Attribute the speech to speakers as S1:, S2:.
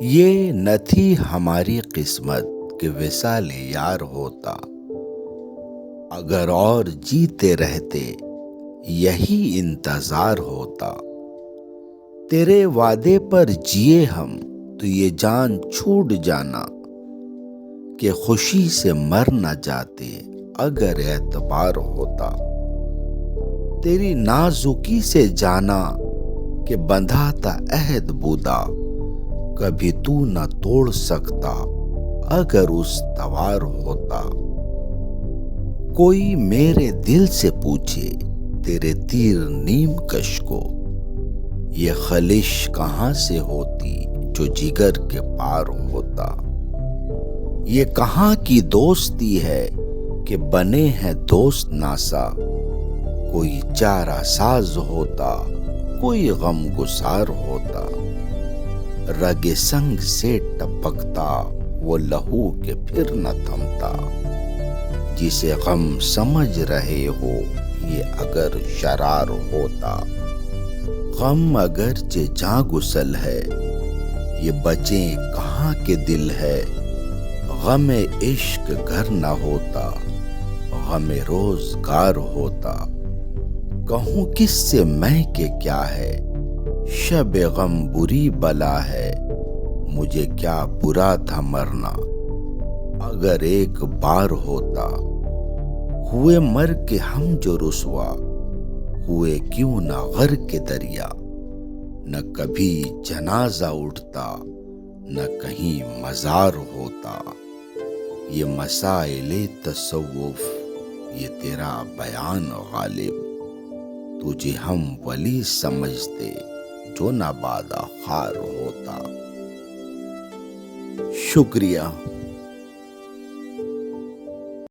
S1: یہ نہ تھی ہماری قسمت کہ وصال یار ہوتا، اگر اور جیتے رہتے یہی انتظار ہوتا۔ تیرے وعدے پر جیے ہم تو یہ جان چھوٹ جانا، کہ خوشی سے مر نہ جاتے اگر اعتبار ہوتا۔ تیری نازکی سے جانا کہ بندھا تھا عہد بودا، کبھی تو نہ توڑ سکتا اگر استوار ہوتا۔ کوئی میرے دل سے پوچھے تیرے تیر نیم کش کو، یہ خلش کہاں سے ہوتی جو جگر کے پار ہوتا۔ یہ کہاں کی دوستی ہے کہ بنے ہیں دوست ناسا، کوئی چارہ ساز ہوتا کوئی غم گسار ہوتا۔ رگ سنگ سے ٹپکتا وہ لہو کہ پھر نہ تھمتا، جسے غم سمجھ رہے ہو یہ اگر شرار ہوتا۔ غم اگرچہ جاں گسل ہے یہ بچیں کہاں کے دل ہے، غم عشق گھر نہ ہوتا غم روزگار ہوتا۔ کہوں کس سے میں کہ کیا ہے شب غم بری بلا ہے، مجھے کیا برا تھا مرنا اگر ایک بار ہوتا۔ ہوئے مر کے ہم جو رسوا ہوئے کیوں نہ غرق دریا، نہ کبھی جنازہ اٹھتا نہ کہیں مزار ہوتا۔ یہ مسائل تصوف یہ تیرا بیان غالب، تجھے ہم ولی سمجھتے جو نبادہ خار ہوتا۔ شکریہ۔